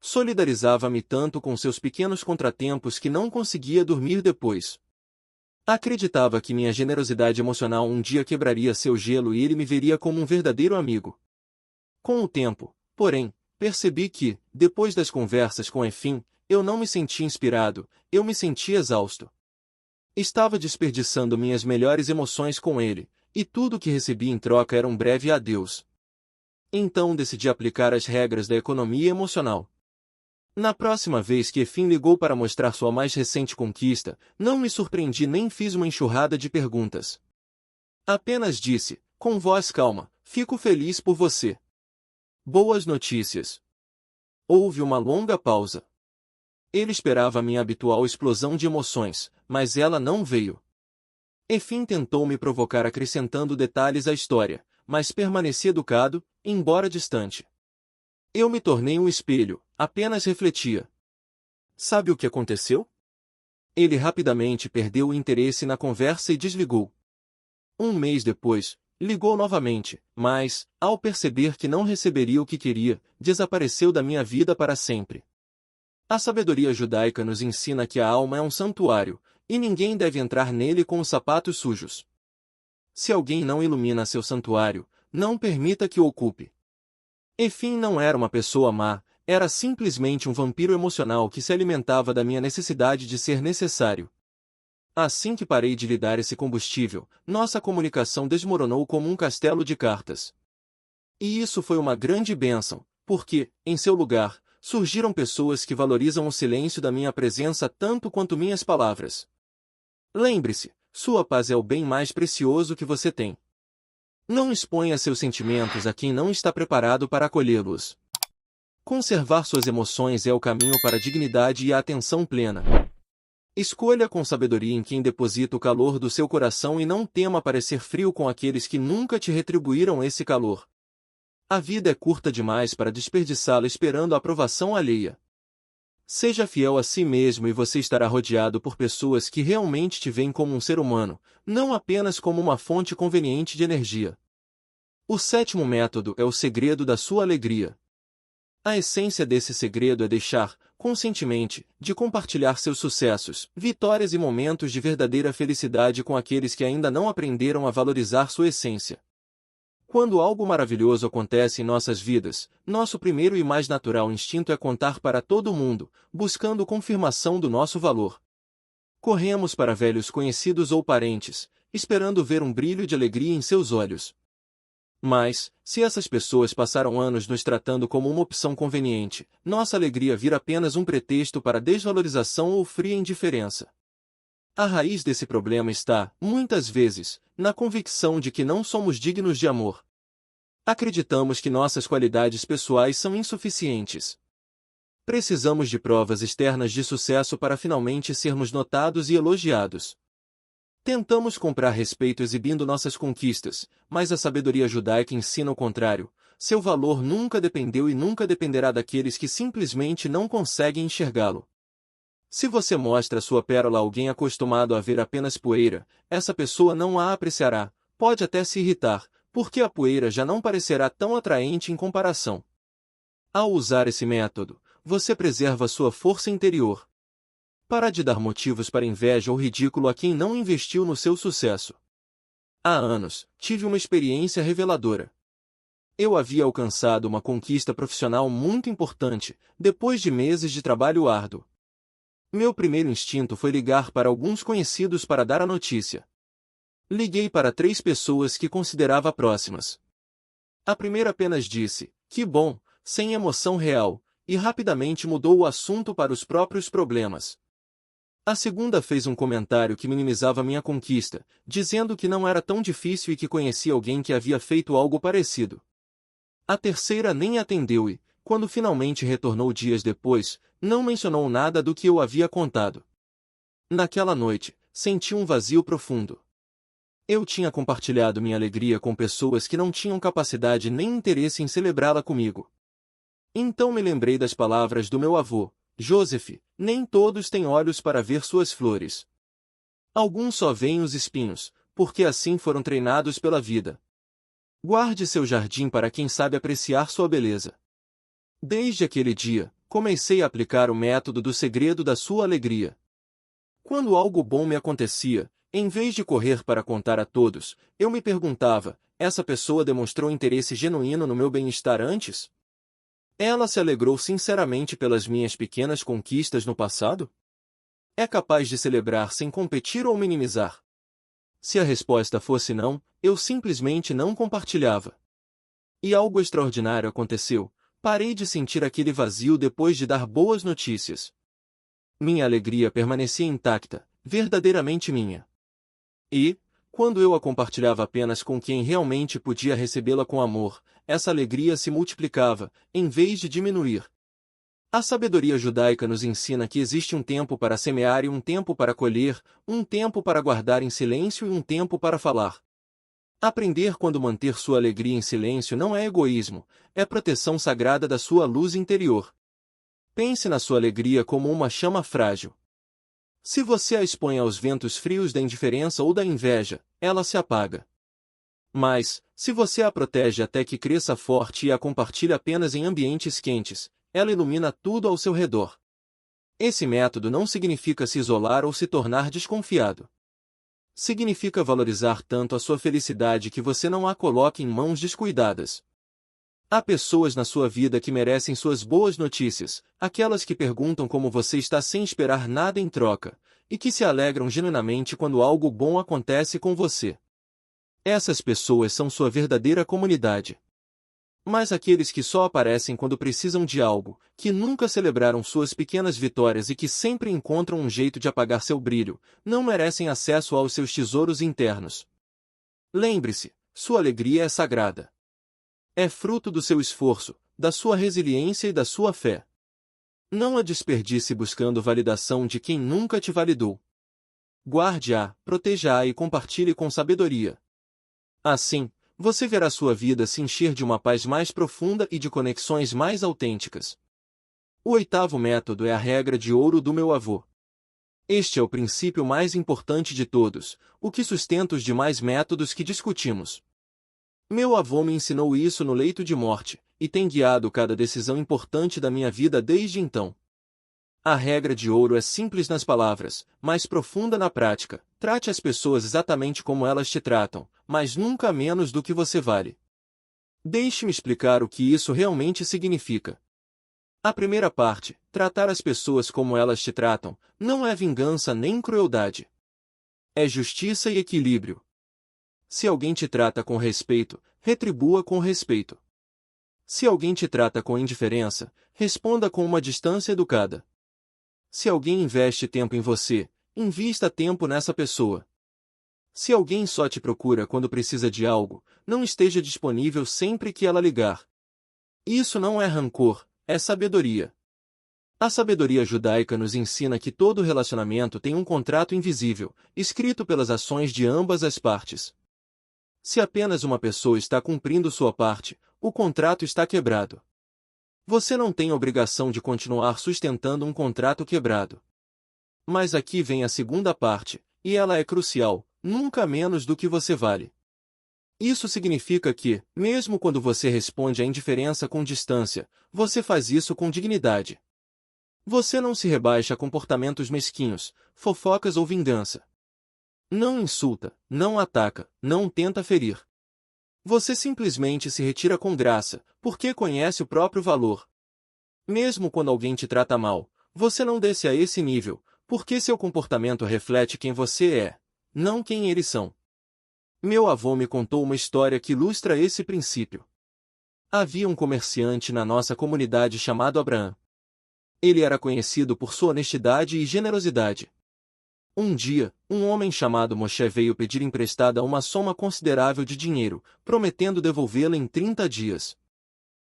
Solidarizava-me tanto com seus pequenos contratempos que não conseguia dormir depois. Acreditava que minha generosidade emocional um dia quebraria seu gelo e ele me veria como um verdadeiro amigo. Com o tempo, porém, percebi que, depois das conversas com Efim, eu não me sentia inspirado, eu me sentia exausto. Estava desperdiçando minhas melhores emoções com ele, e tudo o que recebi em troca era um breve adeus. Então decidi aplicar as regras da economia emocional. Na próxima vez que Efim ligou para mostrar sua mais recente conquista, não me surpreendi nem fiz uma enxurrada de perguntas. Apenas disse, com voz calma, fico feliz por você. Boas notícias. Houve uma longa pausa. Ele esperava a minha habitual explosão de emoções, mas ela não veio. Efim tentou me provocar acrescentando detalhes à história, mas permaneci educado, embora distante. Eu me tornei um espelho, apenas refletia. Sabe o que aconteceu? Ele rapidamente perdeu o interesse na conversa e desligou. Um mês depois, ligou novamente, mas, ao perceber que não receberia o que queria, desapareceu da minha vida para sempre. A sabedoria judaica nos ensina que a alma é um santuário, e ninguém deve entrar nele com os sapatos sujos. Se alguém não ilumina seu santuário, não permita que o ocupe. Efim não era uma pessoa má, era simplesmente um vampiro emocional que se alimentava da minha necessidade de ser necessário. Assim que parei de lhe dar esse combustível, nossa comunicação desmoronou como um castelo de cartas. E isso foi uma grande bênção, porque, em seu lugar, surgiram pessoas que valorizam o silêncio da minha presença tanto quanto minhas palavras. Lembre-se, sua paz é o bem mais precioso que você tem. Não exponha seus sentimentos a quem não está preparado para acolhê-los. Conservar suas emoções é o caminho para a dignidade e a atenção plena. Escolha com sabedoria em quem deposita o calor do seu coração e não tema parecer frio com aqueles que nunca te retribuíram esse calor. A vida é curta demais para desperdiçá-la esperando a aprovação alheia. Seja fiel a si mesmo e você estará rodeado por pessoas que realmente te veem como um ser humano, não apenas como uma fonte conveniente de energia. O sétimo método é o segredo da sua alegria. A essência desse segredo é deixar, conscientemente, de compartilhar seus sucessos, vitórias e momentos de verdadeira felicidade com aqueles que ainda não aprenderam a valorizar sua essência. Quando algo maravilhoso acontece em nossas vidas, nosso primeiro e mais natural instinto é contar para todo mundo, buscando confirmação do nosso valor. Corremos para velhos conhecidos ou parentes, esperando ver um brilho de alegria em seus olhos. Mas, se essas pessoas passaram anos nos tratando como uma opção conveniente, nossa alegria vira apenas um pretexto para desvalorização ou fria indiferença. A raiz desse problema está, muitas vezes, na convicção de que não somos dignos de amor. Acreditamos que nossas qualidades pessoais são insuficientes. Precisamos de provas externas de sucesso para finalmente sermos notados e elogiados. Tentamos comprar respeito exibindo nossas conquistas, mas a sabedoria judaica ensina o contrário. Seu valor nunca dependeu e nunca dependerá daqueles que simplesmente não conseguem enxergá-lo. Se você mostra sua pérola a alguém acostumado a ver apenas poeira, essa pessoa não a apreciará, pode até se irritar, porque a poeira já não parecerá tão atraente em comparação. Ao usar esse método, você preserva sua força interior. Para de dar motivos para inveja ou ridículo a quem não investiu no seu sucesso. Há anos, tive uma experiência reveladora. Eu havia alcançado uma conquista profissional muito importante, depois de meses de trabalho árduo. Meu primeiro instinto foi ligar para alguns conhecidos para dar a notícia. Liguei para 3 pessoas que considerava próximas. A primeira apenas disse, que bom, sem emoção real, e rapidamente mudou o assunto para os próprios problemas. A segunda fez um comentário que minimizava minha conquista, dizendo que não era tão difícil e que conhecia alguém que havia feito algo parecido. A terceira nem atendeu e, quando finalmente retornou dias depois, não mencionou nada do que eu havia contado. Naquela noite, senti um vazio profundo. Eu tinha compartilhado minha alegria com pessoas que não tinham capacidade nem interesse em celebrá-la comigo. Então me lembrei das palavras do meu avô, Joseph: nem todos têm olhos para ver suas flores. Alguns só veem os espinhos, porque assim foram treinados pela vida. Guarde seu jardim para quem sabe apreciar sua beleza. Desde aquele dia, comecei a aplicar o método do segredo da sua alegria. Quando algo bom me acontecia, em vez de correr para contar a todos, eu me perguntava: essa pessoa demonstrou interesse genuíno no meu bem-estar antes? Ela se alegrou sinceramente pelas minhas pequenas conquistas no passado? É capaz de celebrar sem competir ou minimizar? Se a resposta fosse não, eu simplesmente não compartilhava. E algo extraordinário aconteceu. Parei de sentir aquele vazio depois de dar boas notícias. Minha alegria permanecia intacta, verdadeiramente minha. E, quando eu a compartilhava apenas com quem realmente podia recebê-la com amor, essa alegria se multiplicava, em vez de diminuir. A sabedoria judaica nos ensina que existe um tempo para semear e um tempo para colher, um tempo para guardar em silêncio e um tempo para falar. Aprender quando manter sua alegria em silêncio não é egoísmo, é proteção sagrada da sua luz interior. Pense na sua alegria como uma chama frágil. Se você a expõe aos ventos frios da indiferença ou da inveja, ela se apaga. Mas, se você a protege até que cresça forte e a compartilha apenas em ambientes quentes, ela ilumina tudo ao seu redor. Esse método não significa se isolar ou se tornar desconfiado. Significa valorizar tanto a sua felicidade que você não a coloque em mãos descuidadas. Há pessoas na sua vida que merecem suas boas notícias, aquelas que perguntam como você está sem esperar nada em troca, e que se alegram genuinamente quando algo bom acontece com você. Essas pessoas são sua verdadeira comunidade. Mas aqueles que só aparecem quando precisam de algo, que nunca celebraram suas pequenas vitórias e que sempre encontram um jeito de apagar seu brilho, não merecem acesso aos seus tesouros internos. Lembre-se, sua alegria é sagrada. É fruto do seu esforço, da sua resiliência e da sua fé. Não a desperdice buscando validação de quem nunca te validou. Guarde-a, proteja-a e compartilhe com sabedoria. Assim, você verá sua vida se encher de uma paz mais profunda e de conexões mais autênticas. O oitavo método é a regra de ouro do meu avô. Este é o princípio mais importante de todos, o que sustenta os demais métodos que discutimos. Meu avô me ensinou isso no leito de morte, e tem guiado cada decisão importante da minha vida desde então. A regra de ouro é simples nas palavras, mas profunda na prática. Trate as pessoas exatamente como elas te tratam, mas nunca menos do que você vale. Deixe-me explicar o que isso realmente significa. A primeira parte, tratar as pessoas como elas te tratam, não é vingança nem crueldade. É justiça e equilíbrio. Se alguém te trata com respeito, retribua com respeito. Se alguém te trata com indiferença, responda com uma distância educada. Se alguém investe tempo em você, invista tempo nessa pessoa. Se alguém só te procura quando precisa de algo, não esteja disponível sempre que ela ligar. Isso não é rancor, é sabedoria. A sabedoria judaica nos ensina que todo relacionamento tem um contrato invisível, escrito pelas ações de ambas as partes. Se apenas uma pessoa está cumprindo sua parte, o contrato está quebrado. Você não tem obrigação de continuar sustentando um contrato quebrado. Mas aqui vem a segunda parte, e ela é crucial, nunca menos do que você vale. Isso significa que, mesmo quando você responde à indiferença com distância, você faz isso com dignidade. Você não se rebaixa a comportamentos mesquinhos, fofocas ou vingança. Não insulta, não ataca, não tenta ferir. Você simplesmente se retira com graça, porque conhece o próprio valor. Mesmo quando alguém te trata mal, você não desce a esse nível, porque seu comportamento reflete quem você é, não quem eles são. Meu avô me contou uma história que ilustra esse princípio. Havia um comerciante na nossa comunidade chamado Abraão. Ele era conhecido por sua honestidade e generosidade. Um dia, um homem chamado Moshe veio pedir emprestada uma soma considerável de dinheiro, prometendo devolvê-la em 30 dias.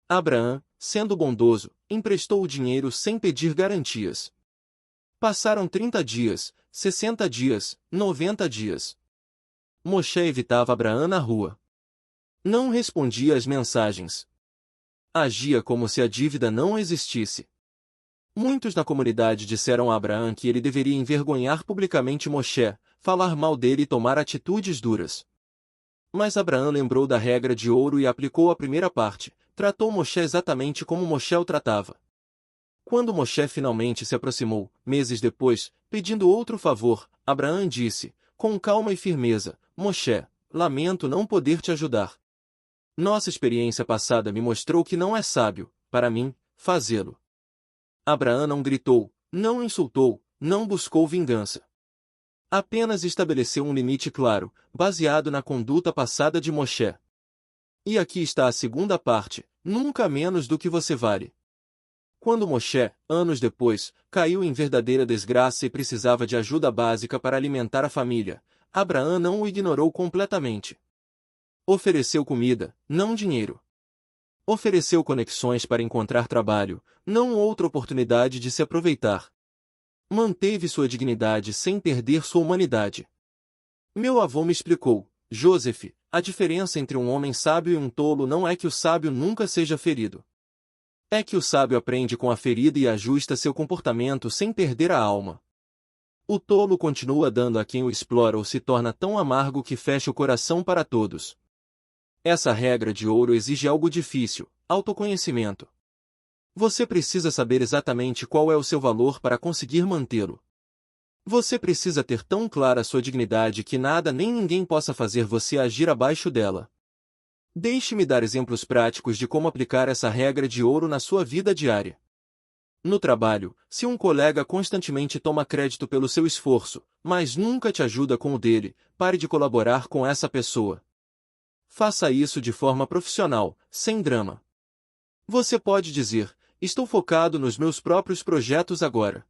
Abraão, sendo bondoso, emprestou o dinheiro sem pedir garantias. Passaram 30 dias, 60 dias, 90 dias. Moshe evitava Abraão na rua. Não respondia às mensagens. Agia como se a dívida não existisse. Muitos na comunidade disseram a Abraão que ele deveria envergonhar publicamente Moshe, falar mal dele e tomar atitudes duras. Mas Abraão lembrou da regra de ouro e aplicou a primeira parte, tratou Moshe exatamente como Moshe o tratava. Quando Moshe finalmente se aproximou, meses depois, pedindo outro favor, Abraão disse, com calma e firmeza, Moshe, lamento não poder te ajudar. Nossa experiência passada me mostrou que não é sábio, para mim, fazê-lo. Abraão não gritou, não insultou, não buscou vingança. Apenas estabeleceu um limite claro, baseado na conduta passada de Moshe. E aqui está a segunda parte, nunca menos do que você vale. Quando Moshe, anos depois, caiu em verdadeira desgraça e precisava de ajuda básica para alimentar a família, Abraão não o ignorou completamente. Ofereceu comida, não dinheiro. Ofereceu conexões para encontrar trabalho, não outra oportunidade de se aproveitar. Manteve sua dignidade sem perder sua humanidade. Meu avô me explicou, Joseph, a diferença entre um homem sábio e um tolo não é que o sábio nunca seja ferido. É que o sábio aprende com a ferida e ajusta seu comportamento sem perder a alma. O tolo continua dando a quem o explora ou se torna tão amargo que fecha o coração para todos. Essa regra de ouro exige algo difícil, autoconhecimento. Você precisa saber exatamente qual é o seu valor para conseguir mantê-lo. Você precisa ter tão clara sua dignidade que nada nem ninguém possa fazer você agir abaixo dela. Deixe-me dar exemplos práticos de como aplicar essa regra de ouro na sua vida diária. No trabalho, se um colega constantemente toma crédito pelo seu esforço, mas nunca te ajuda com o dele, pare de colaborar com essa pessoa. Faça isso de forma profissional, sem drama. Você pode dizer, estou focado nos meus próprios projetos agora.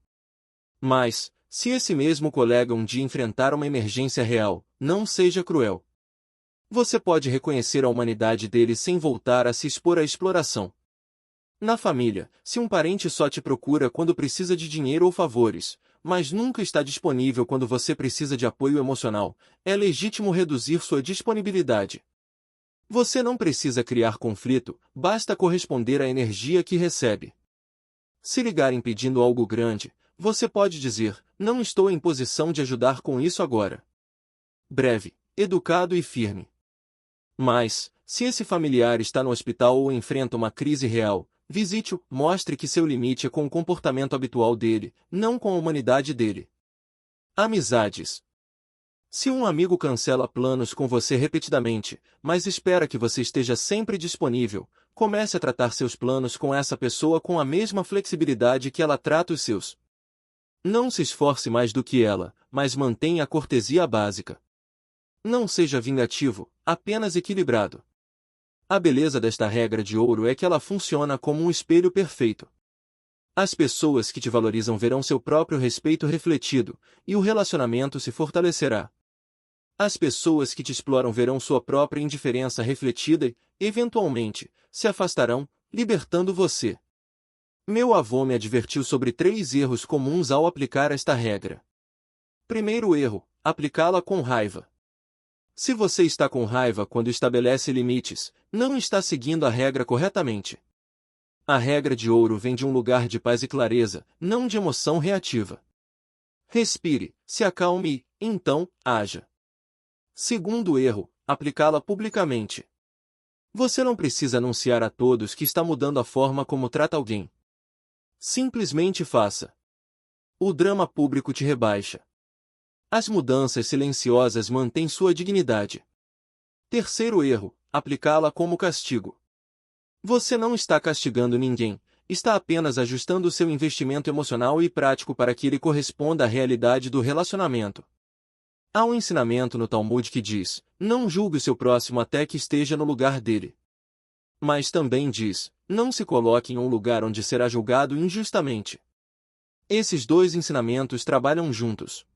Mas, se esse mesmo colega um dia enfrentar uma emergência real, não seja cruel. Você pode reconhecer a humanidade dele sem voltar a se expor à exploração. Na família, se um parente só te procura quando precisa de dinheiro ou favores, mas nunca está disponível quando você precisa de apoio emocional, é legítimo reduzir sua disponibilidade. Você não precisa criar conflito, basta corresponder à energia que recebe. Se ligarem pedindo algo grande, você pode dizer, não estou em posição de ajudar com isso agora. Breve, educado e firme. Mas, se esse familiar está no hospital ou enfrenta uma crise real, visite-o, mostre que seu limite é com o comportamento habitual dele, não com a humanidade dele. Amizades. Se um amigo cancela planos com você repetidamente, mas espera que você esteja sempre disponível, comece a tratar seus planos com essa pessoa com a mesma flexibilidade que ela trata os seus. Não se esforce mais do que ela, mas mantenha a cortesia básica. Não seja vingativo, apenas equilibrado. A beleza desta regra de ouro é que ela funciona como um espelho perfeito. As pessoas que te valorizam verão seu próprio respeito refletido, e o relacionamento se fortalecerá. As pessoas que te exploram verão sua própria indiferença refletida e, eventualmente, se afastarão, libertando você. Meu avô me advertiu sobre 3 erros comuns ao aplicar esta regra. Primeiro erro, aplicá-la com raiva. Se você está com raiva quando estabelece limites, não está seguindo a regra corretamente. A regra de ouro vem de um lugar de paz e clareza, não de emoção reativa. Respire, se acalme e, então, haja. Segundo erro, aplicá-la publicamente. Você não precisa anunciar a todos que está mudando a forma como trata alguém. Simplesmente faça. O drama público te rebaixa. As mudanças silenciosas mantêm sua dignidade. Terceiro erro, aplicá-la como castigo. Você não está castigando ninguém, está apenas ajustando seu investimento emocional e prático para que ele corresponda à realidade do relacionamento. Há um ensinamento no Talmud que diz, não julgue o seu próximo até que esteja no lugar dele. Mas também diz, não se coloque em um lugar onde será julgado injustamente. Esses 2 ensinamentos trabalham juntos.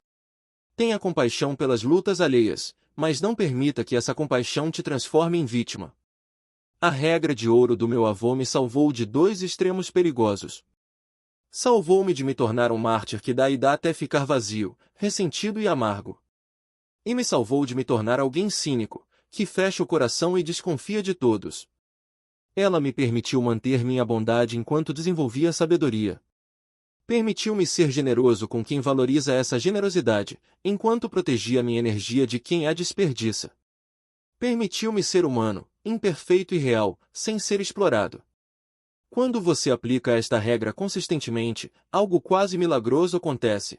Tenha compaixão pelas lutas alheias, mas não permita que essa compaixão te transforme em vítima. A regra de ouro do meu avô me salvou de 2 extremos perigosos. Salvou-me de me tornar um mártir que dá até ficar vazio, ressentido e amargo. E me salvou de me tornar alguém cínico, que fecha o coração e desconfia de todos. Ela me permitiu manter minha bondade enquanto desenvolvia sabedoria. Permitiu-me ser generoso com quem valoriza essa generosidade, enquanto protegia minha energia de quem a desperdiça. Permitiu-me ser humano, imperfeito e real, sem ser explorado. Quando você aplica esta regra consistentemente, algo quase milagroso acontece.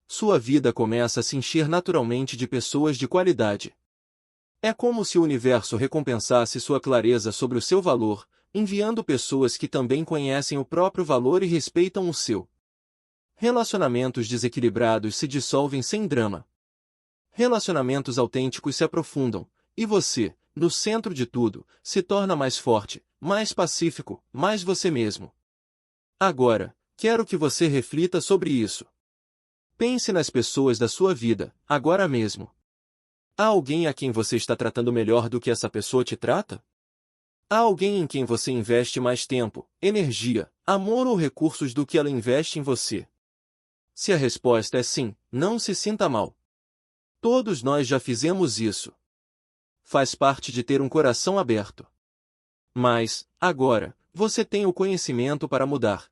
Sua vida começa a se encher naturalmente de pessoas de qualidade. É como se o universo recompensasse sua clareza sobre o seu valor, enviando pessoas que também conhecem o próprio valor e respeitam o seu. Relacionamentos desequilibrados se dissolvem sem drama. Relacionamentos autênticos se aprofundam, e você, no centro de tudo, se torna mais forte, mais pacífico, mais você mesmo. Agora, quero que você reflita sobre isso. Pense nas pessoas da sua vida, agora mesmo. Há alguém a quem você está tratando melhor do que essa pessoa te trata? Há alguém em quem você investe mais tempo, energia, amor ou recursos do que ela investe em você? Se a resposta é sim, não se sinta mal. Todos nós já fizemos isso. Faz parte de ter um coração aberto. Mas, agora, você tem o conhecimento para mudar.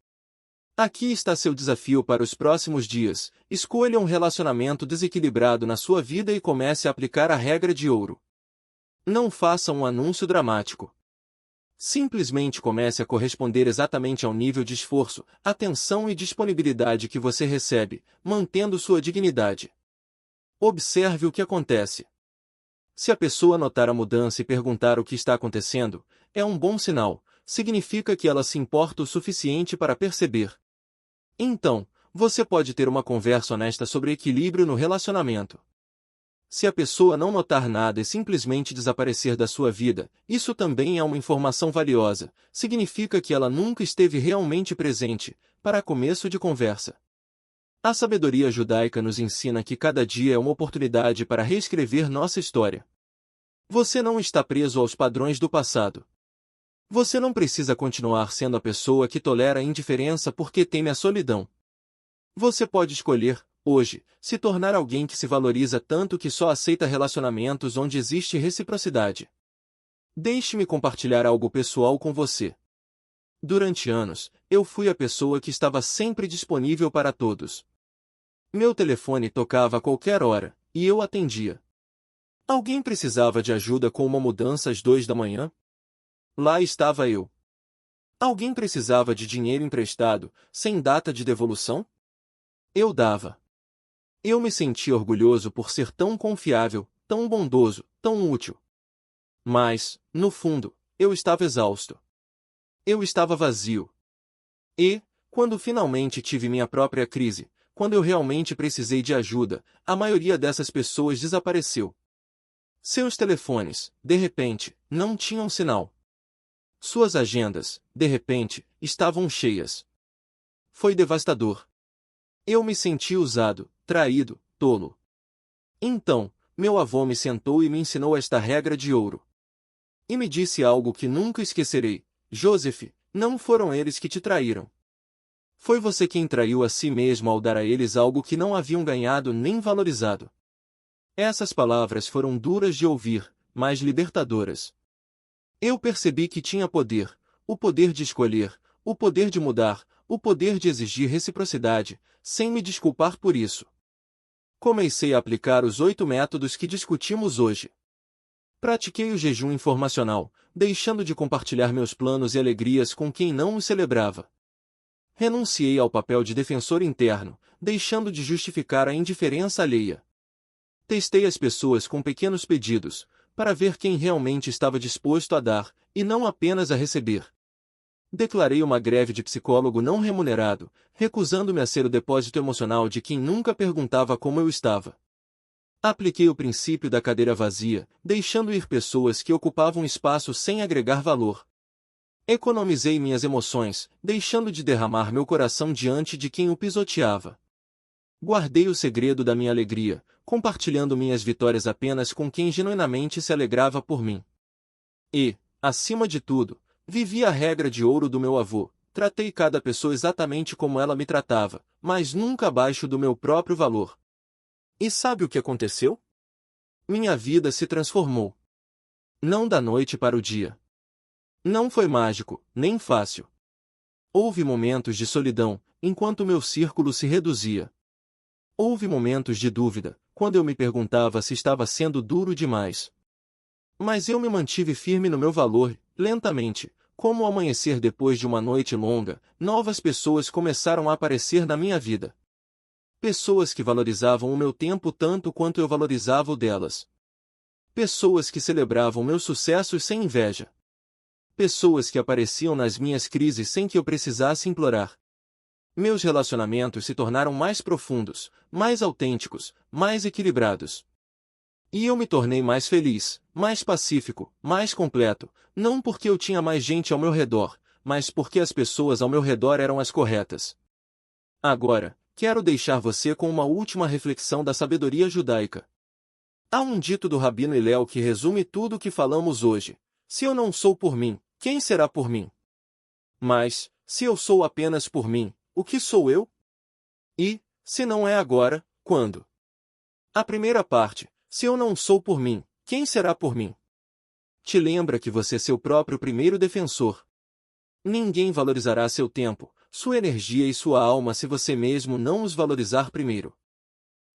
Aqui está seu desafio para os próximos dias. Escolha um relacionamento desequilibrado na sua vida e comece a aplicar a regra de ouro. Não faça um anúncio dramático. Simplesmente comece a corresponder exatamente ao nível de esforço, atenção e disponibilidade que você recebe, mantendo sua dignidade. Observe o que acontece. Se a pessoa notar a mudança e perguntar o que está acontecendo, é um bom sinal, significa que ela se importa o suficiente para perceber. Então, você pode ter uma conversa honesta sobre equilíbrio no relacionamento. Se a pessoa não notar nada e simplesmente desaparecer da sua vida, isso também é uma informação valiosa, significa que ela nunca esteve realmente presente, para começo de conversa. A sabedoria judaica nos ensina que cada dia é uma oportunidade para reescrever nossa história. Você não está preso aos padrões do passado. Você não precisa continuar sendo a pessoa que tolera a indiferença porque teme a solidão. Você pode escolher, hoje, se tornar alguém que se valoriza tanto que só aceita relacionamentos onde existe reciprocidade. Deixe-me compartilhar algo pessoal com você. Durante anos, eu fui a pessoa que estava sempre disponível para todos. Meu telefone tocava a qualquer hora, e eu atendia. Alguém precisava de ajuda com uma mudança às 2 da manhã? Lá estava eu. Alguém precisava de dinheiro emprestado, sem data de devolução? Eu dava. Eu me sentia orgulhoso por ser tão confiável, tão bondoso, tão útil. Mas, no fundo, eu estava exausto. Eu estava vazio. E, quando finalmente tive minha própria crise, quando eu realmente precisei de ajuda, a maioria dessas pessoas desapareceu. Seus telefones, de repente, não tinham sinal. Suas agendas, de repente, estavam cheias. Foi devastador. Eu me senti usado, traído, tolo. Então, meu avô me sentou e me ensinou esta regra de ouro. E me disse algo que nunca esquecerei: Joseph, não foram eles que te traíram. Foi você quem traiu a si mesmo ao dar a eles algo que não haviam ganhado nem valorizado. Essas palavras foram duras de ouvir, mas libertadoras. Eu percebi que tinha poder, o poder de escolher, o poder de mudar, o poder de exigir reciprocidade, sem me desculpar por isso. Comecei a aplicar os 8 métodos que discutimos hoje. Pratiquei o jejum informacional, deixando de compartilhar meus planos e alegrias com quem não os celebrava. Renunciei ao papel de defensor interno, deixando de justificar a indiferença alheia. Testei as pessoas com pequenos pedidos, para ver quem realmente estava disposto a dar, e não apenas a receber. Declarei uma greve de psicólogo não remunerado, recusando-me a ser o depósito emocional de quem nunca perguntava como eu estava. Apliquei o princípio da cadeira vazia, deixando ir pessoas que ocupavam espaço sem agregar valor. Economizei minhas emoções, deixando de derramar meu coração diante de quem o pisoteava. Guardei o segredo da minha alegria, compartilhando minhas vitórias apenas com quem genuinamente se alegrava por mim. E, acima de tudo, vivi a regra de ouro do meu avô: tratei cada pessoa exatamente como ela me tratava, mas nunca abaixo do meu próprio valor. E sabe o que aconteceu? Minha vida se transformou. Não da noite para o dia. Não foi mágico, nem fácil. Houve momentos de solidão, enquanto meu círculo se reduzia. Houve momentos de dúvida, quando eu me perguntava se estava sendo duro demais. Mas eu me mantive firme no meu valor, lentamente, como o amanhecer depois de uma noite longa, novas pessoas começaram a aparecer na minha vida. Pessoas que valorizavam o meu tempo tanto quanto eu valorizava o delas. Pessoas que celebravam meus sucessos sem inveja. Pessoas que apareciam nas minhas crises sem que eu precisasse implorar. Meus relacionamentos se tornaram mais profundos, mais autênticos, mais equilibrados. E eu me tornei mais feliz, mais pacífico, mais completo, não porque eu tinha mais gente ao meu redor, mas porque as pessoas ao meu redor eram as corretas. Agora, quero deixar você com uma última reflexão da sabedoria judaica. Há um dito do Rabino Hillel que resume tudo o que falamos hoje. Se eu não sou por mim, quem será por mim? Mas, se eu sou apenas por mim, o que sou eu? E, se não é agora, quando? A primeira parte, se eu não sou por mim, quem será por mim? Te lembra que você é seu próprio primeiro defensor. Ninguém valorizará seu tempo, sua energia e sua alma se você mesmo não os valorizar primeiro.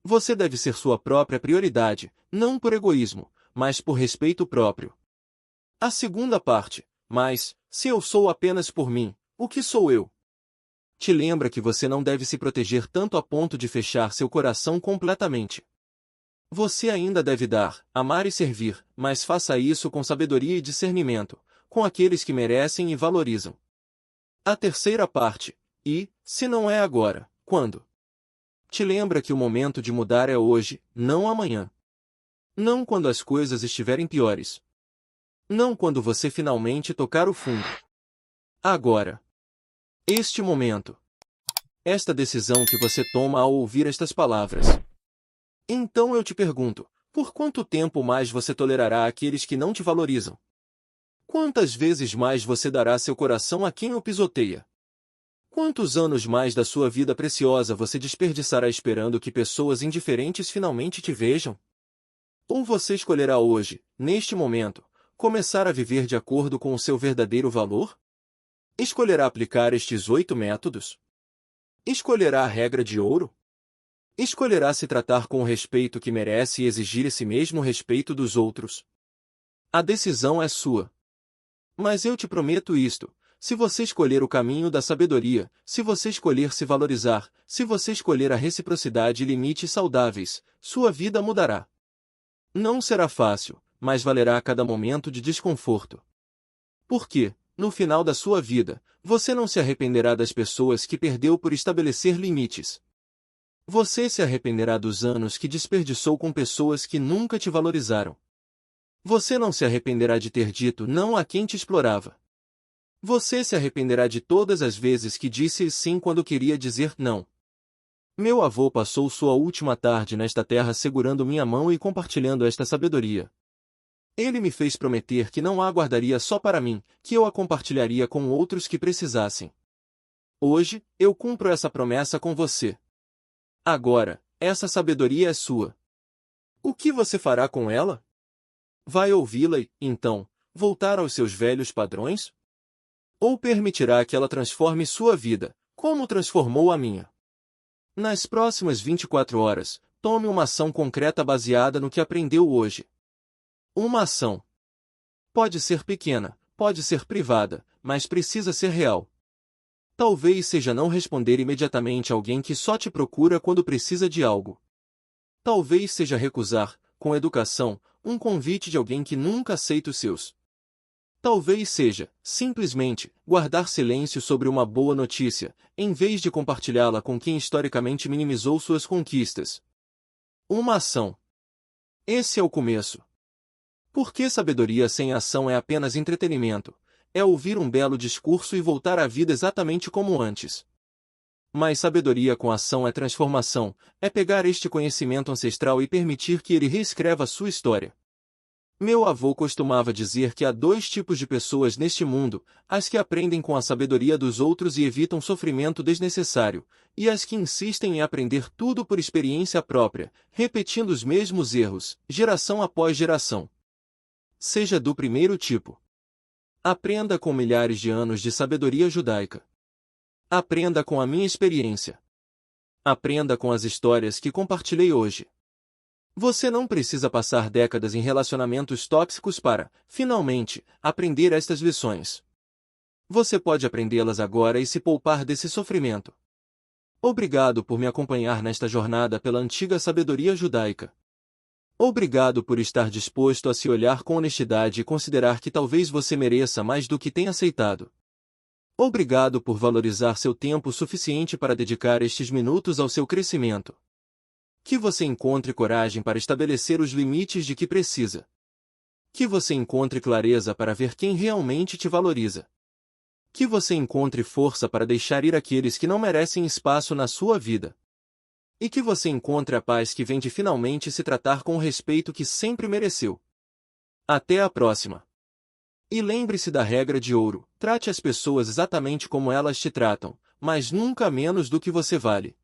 Você deve ser sua própria prioridade, não por egoísmo, mas por respeito próprio. A segunda parte, mas, se eu sou apenas por mim, o que sou eu? Te lembra que você não deve se proteger tanto a ponto de fechar seu coração completamente. Você ainda deve dar, amar e servir, mas faça isso com sabedoria e discernimento, com aqueles que merecem e valorizam. A terceira parte, e, se não é agora, quando? Te lembra que o momento de mudar é hoje, não amanhã. Não quando as coisas estiverem piores. Não quando você finalmente tocar o fundo. Agora. Este momento. Esta decisão que você toma ao ouvir estas palavras. Então eu te pergunto, por quanto tempo mais você tolerará aqueles que não te valorizam? Quantas vezes mais você dará seu coração a quem o pisoteia? Quantos anos mais da sua vida preciosa você desperdiçará esperando que pessoas indiferentes finalmente te vejam? Ou você escolherá hoje, neste momento, começar a viver de acordo com o seu verdadeiro valor? Escolherá aplicar estes 8 métodos? Escolherá a regra de ouro? Escolherá se tratar com o respeito que merece e exigir esse mesmo respeito dos outros? A decisão é sua. Mas eu te prometo isto. Se você escolher o caminho da sabedoria, se você escolher se valorizar, se você escolher a reciprocidade e limites saudáveis, sua vida mudará. Não será fácil, mas valerá cada momento de desconforto. Porque, no final da sua vida, você não se arrependerá das pessoas que perdeu por estabelecer limites. Você se arrependerá dos anos que desperdiçou com pessoas que nunca te valorizaram. Você não se arrependerá de ter dito não a quem te explorava. Você se arrependerá de todas as vezes que disse sim quando queria dizer não. Meu avô passou sua última tarde nesta terra segurando minha mão e compartilhando esta sabedoria. Ele me fez prometer que não a guardaria só para mim, que eu a compartilharia com outros que precisassem. Hoje, eu cumpro essa promessa com você. Agora, essa sabedoria é sua. O que você fará com ela? Vai ouvi-la e, então, voltar aos seus velhos padrões? Ou permitirá que ela transforme sua vida, como transformou a minha? Nas próximas 24 horas, tome uma ação concreta baseada no que aprendeu hoje. Uma ação. Pode ser pequena, pode ser privada, mas precisa ser real. Talvez seja não responder imediatamente a alguém que só te procura quando precisa de algo. Talvez seja recusar, com educação, um convite de alguém que nunca aceita os seus. Talvez seja, simplesmente, guardar silêncio sobre uma boa notícia, em vez de compartilhá-la com quem historicamente minimizou suas conquistas. Uma ação. Esse é o começo. Porque sabedoria sem ação é apenas entretenimento, é ouvir um belo discurso e voltar à vida exatamente como antes. Mas sabedoria com ação é transformação, é pegar este conhecimento ancestral e permitir que ele reescreva sua história. Meu avô costumava dizer que há dois tipos de pessoas neste mundo, as que aprendem com a sabedoria dos outros e evitam sofrimento desnecessário, e as que insistem em aprender tudo por experiência própria, repetindo os mesmos erros, geração após geração. Seja do primeiro tipo. Aprenda com milhares de anos de sabedoria judaica. Aprenda com a minha experiência. Aprenda com as histórias que compartilhei hoje. Você não precisa passar décadas em relacionamentos tóxicos para, finalmente, aprender estas lições. Você pode aprendê-las agora e se poupar desse sofrimento. Obrigado por me acompanhar nesta jornada pela antiga sabedoria judaica. Obrigado por estar disposto a se olhar com honestidade e considerar que talvez você mereça mais do que tem aceitado. Obrigado por valorizar seu tempo suficiente para dedicar estes minutos ao seu crescimento. Que você encontre coragem para estabelecer os limites de que precisa. Que você encontre clareza para ver quem realmente te valoriza. Que você encontre força para deixar ir aqueles que não merecem espaço na sua vida. E que você encontre a paz que vem de finalmente se tratar com o respeito que sempre mereceu. Até a próxima. E lembre-se da regra de ouro: trate as pessoas exatamente como elas te tratam, mas nunca menos do que você vale.